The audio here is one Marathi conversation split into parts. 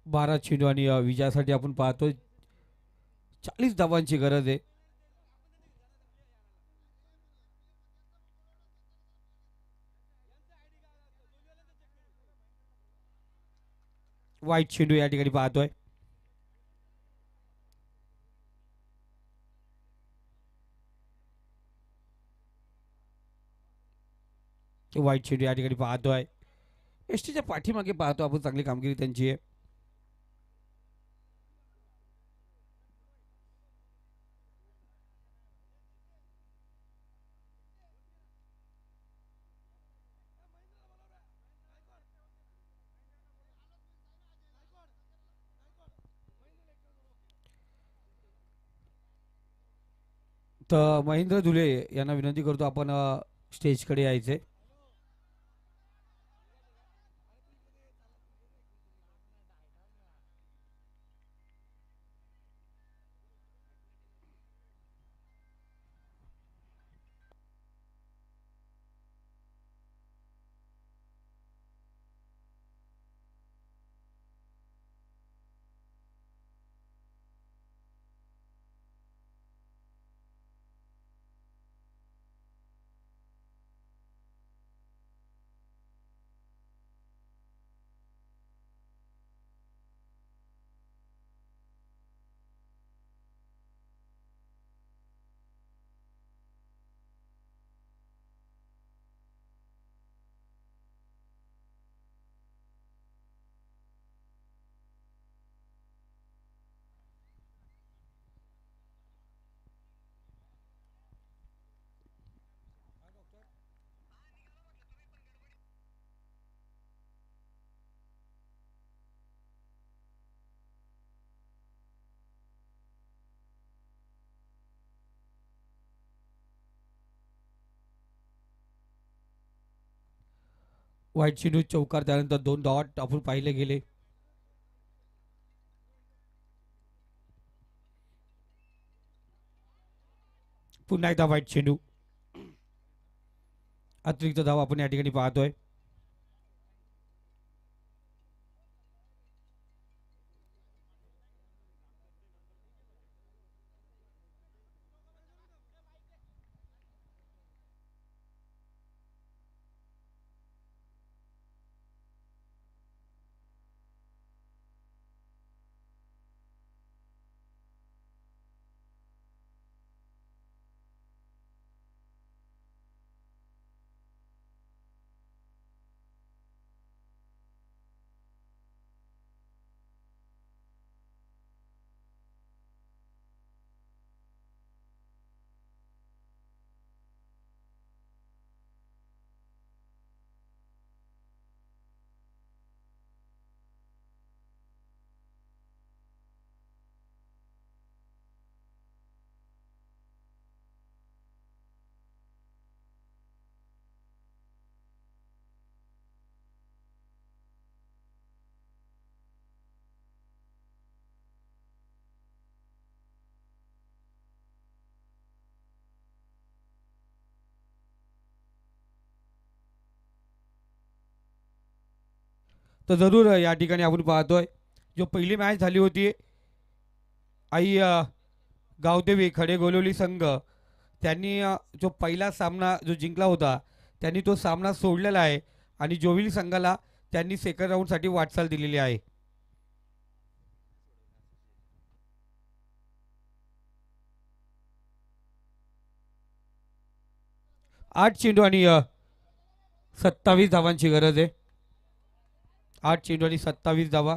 12 चेंडू आणि विजयासाठी आपण पाहतोय 40 धावांची गरज आहे. वाईट चेंडू या ठिकाणी पाहतोय. वाईट चेंडू या ठिकाणी पाहतोय. एसटीच्या पाठीमागे पाहतो आपण चांगली कामगिरी त्यांची आहे. तर महेंद्र धुले यांना विनंती करतो आपण स्टेजकडे यायचे. वाईट चेंडू चौकार त्यानंतर 2 डॉट आपण पाहिले गेले. पुन्हा एकदा वाईट चेंडू. अतिरिक्त धाव आपण या ठिकाणी पाहतोय. 'तर जरूर या ठिकाणी आपण पाहतोय जो पहिली मॅच झाली होती आई गावदेवी खडेगोलोली संघ त्यांनी जो पहिला सामना जो जिंकला होता त्यांनी तो सामना सोडलेला आहे आणि जोविल संघाला त्यांनी सेकंड राऊंडसाठी वाटचाल दिलेली आहे. 8 चेंडू आणि 27 धावांची गरज आहे. 8 चेंडू आणि 27 धावा.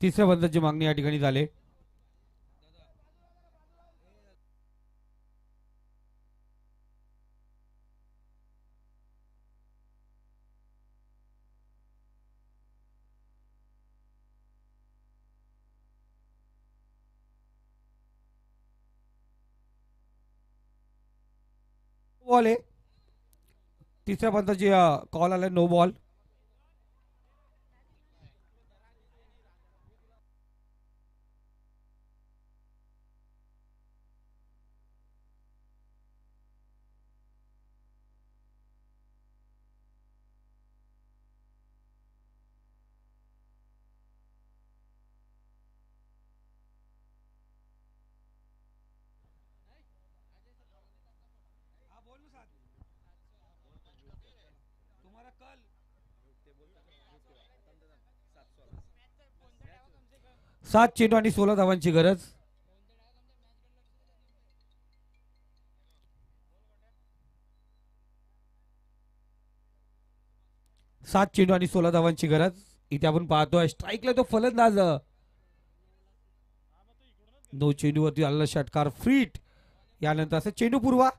तिसऱ्या बंदाची मागणी या ठिकाणी झाले. बॉल आहे. तिसऱ्या बंदाची कॉल आला, नो बॉल. सात चेंडू आणि 16 धावांची गरज. सात चेंडू आणि 16 धावांची गरज. इथे आपण पाहतोय स्ट्राईकला तो फलंदाज, नो चेंडूवरती आलेला षटकार फ्रीट. यानंतर असं चेंडू पूर्वा.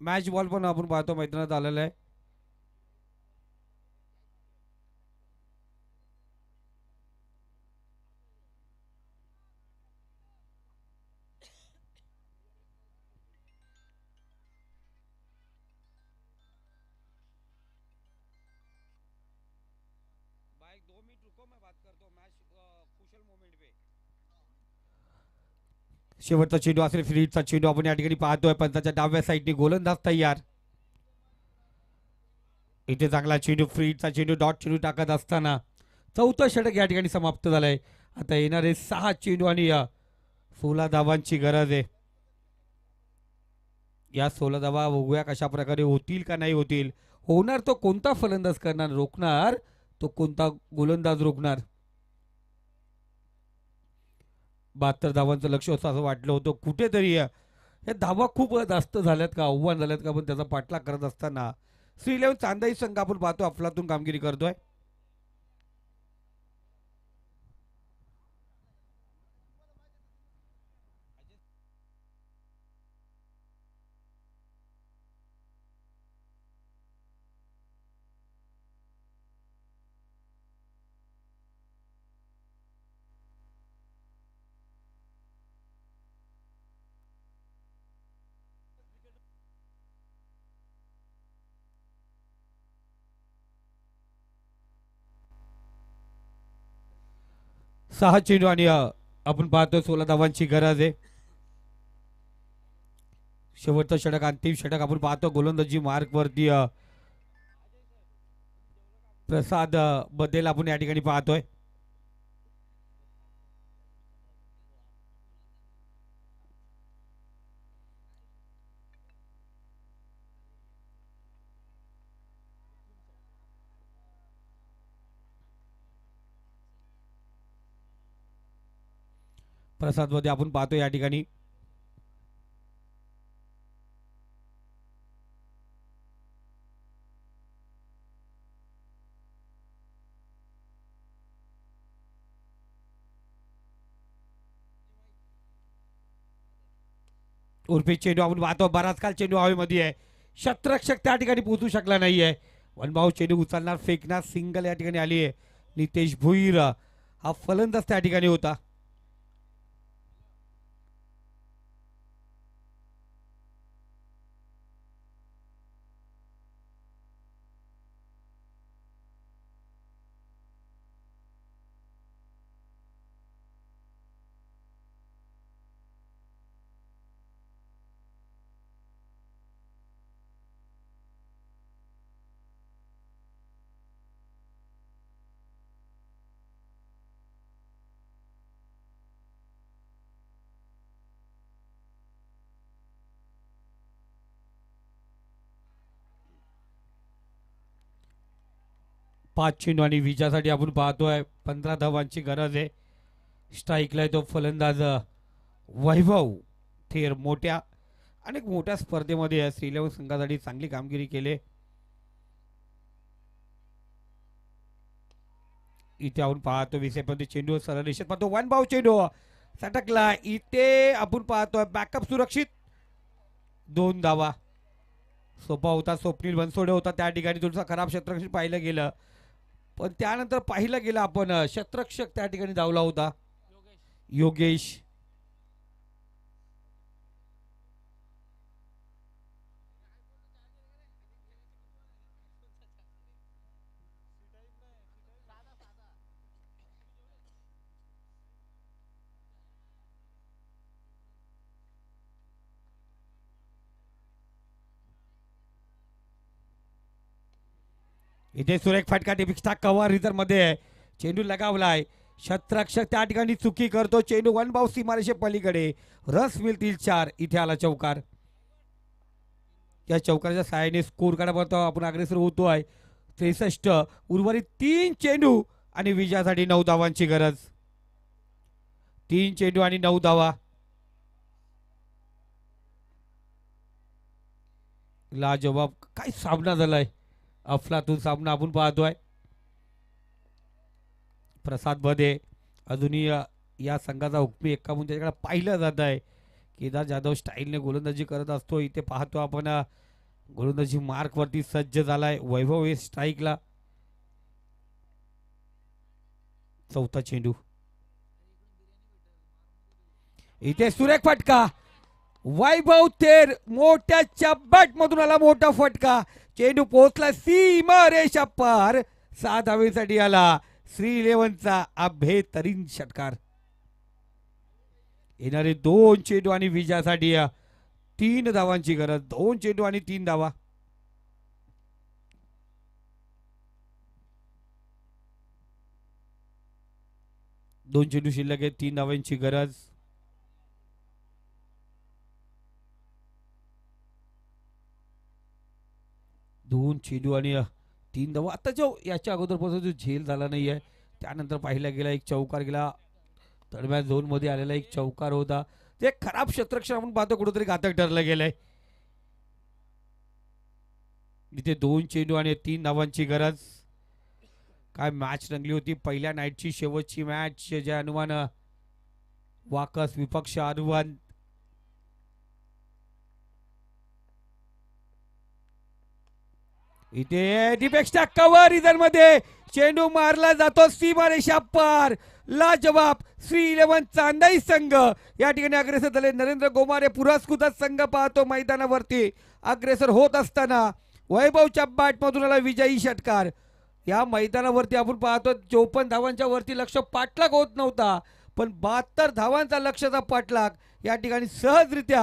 मॅच बॉल पण आपण पाहतो मैदानात आलेला आहे. शेवटचा चेंडू असेल फ्रीटचा चेंडू आपण या ठिकाणी पाहतोय. पंचाच्या डाव्या साईडने गोलंदाज तयार. इथे चांगला चेंडू, फ्रीटचा चेंडू, डॉट चेंडू टाकत असताना चौथं षटक या ठिकाणी समाप्त झालंय. आता येणारे 6 चेंडू आणि 16 धावांची गरज आहे. या 16 धावा बघूया कशा प्रकारे होतील का नाही होतील. होणार तो कोणता फलंदाज करणार, रोखणार तो कोणता गोलंदाज रोखणार. 72 धावांचं लक्ष होतं असं वाटलं होतं कुठेतरी. हे धावा खूप जास्त झाल्यात का, आव्हान झाल्यात का, पण त्याचा पाठलाग करत असताना श्री11 चांदाई संघ आपण पाहतो अफलातून कामगिरी करतोय. सहा चेंडू आणि आपण पाहतो 16 धावांची गरज आहे. शेवटचं षटक, अंतिम षटक आपण पाहतो. गोलंदाजी मार्क वरती प्रसाद बद्दल आपण या ठिकाणी पाहतोय. प्रसाद मध्ये आपण पाहतो या ठिकाणी उर्फी चेंडू आपण पाहतो. बराच काल चेंडू हवेमध्ये आहे. शतरक्षक त्या ठिकाणी पोहोचू शकला नाहीये. वनभाऊ चेंडू उचलणार, फेकणार, सिंगल या ठिकाणी आली आहे. नितेश भुईर हा फलंदाज त्या ठिकाणी होता. पाच चेंडू आणि विजयासाठी आपण पाहतोय 15 धावांची गरज आहे. स्ट्राईकला तो फलंदाज वैभव थेर. अनेक मोठ्या स्पर्धेमध्ये श्री11 संघासाठी चांगली कामगिरी केली. इथे आपण पाहतो विषयपर्यंत चेंडू सरळ रेषेत पाहतो वन बाव चेंडू सटकला इथे आपण पाहतोय बॅकअप सुरक्षित 2 धावा सोपा होता स्वप्नील बनसोडे होता त्या ठिकाणी थोडंसं खराब क्षेत्ररक्षण पाहिलं गेलं पण त्यानंतर पाहिलं गेलं आपण क्षेत्ररक्षक त्या ठिकाणी धावला होता योगेश इथे सुरेख फटका टिपिक्सचा कव्हर रिझर मध्ये चेंडू लगावलाय क्षेत्ररक्षक त्या ठिकाणी चुकी करतो चेंडू वन बाव सीमारेषे पलीकडे रस मिळतील 4 इथे आला चौकार त्या चौकाराच्या सहाय्याने स्कोर काढा आपण अग्रेसर होतोय 63 उर्वरित 3 चेंडू आणि विजयासाठी 9 धावांची गरज 3 चेंडू आणि 9 धावा लाजवाब काय सामना झालाय अफलातून सामना आपण पाहतोय प्रसाद बदे अजूनही या संघाचा हुकमी एक्का म्हणून त्याच्याकडे पाहिलं जात आहे केदार जाधव स्टाईलने गोलंदाजी करत असतो इथे पाहतो आपण गोलंदाजी मार्क वरती सज्ज झालाय वैभव हे स्ट्राईकला चौथा चेंडू इथे सुरेख फटका वैभव थेर मोठ्या बॅट मधून आला मोठा फटका चेंडू पोहोचला सीमा रेषा पार 6 धावेसाठी आला श्री 11चा अभेतरीन षटकार येणारे 2 चेंडू आणि विजयासाठी 3 धावांची गरज 2 चेंडू आणि 3 धावा दोन चेंडू शिल्लक आहे 3 धावांची गरज दोन चेंडू आणि 3 धावा आता जो याच्या अगोदरपासून जो झेल झाला नाहीये त्यानंतर पाहिला गेला एक चौकार गेला तडव्या झोन मध्ये आलेला एक चौकार होता ते खराब क्षेत्ररक्षण आपण पाहतो कुठेतरी घातक ठरलं गेलंय इथे 2 चेंडू आणि 3 धावांची गरज काय मॅच रंगली होती पहिल्या नाईटची शेवटची मॅच ज्या अनुमान वाकस विपक्ष अनुमान इथे डिपेक्सच्या कव्हर रिझन मध्ये चेंडू मारला जातो सीमारेषा पार लाजवाब श्री 11 चांदाई संघ या ठिकाणी अग्रेसर झाले नरेंद्र गोमारे पुरस्कृत संघ पाहतो मैदानावरती अग्रेसर होत असताना वैभवच्या बॅट मधून आला विजयी षटकार या मैदानावरती आपण पाहतो 54 धावांच्या वरती लक्ष पाठलाग होत नव्हता पण 72 धावांचा लक्षाचा पाठलाग या ठिकाणी सहजरित्या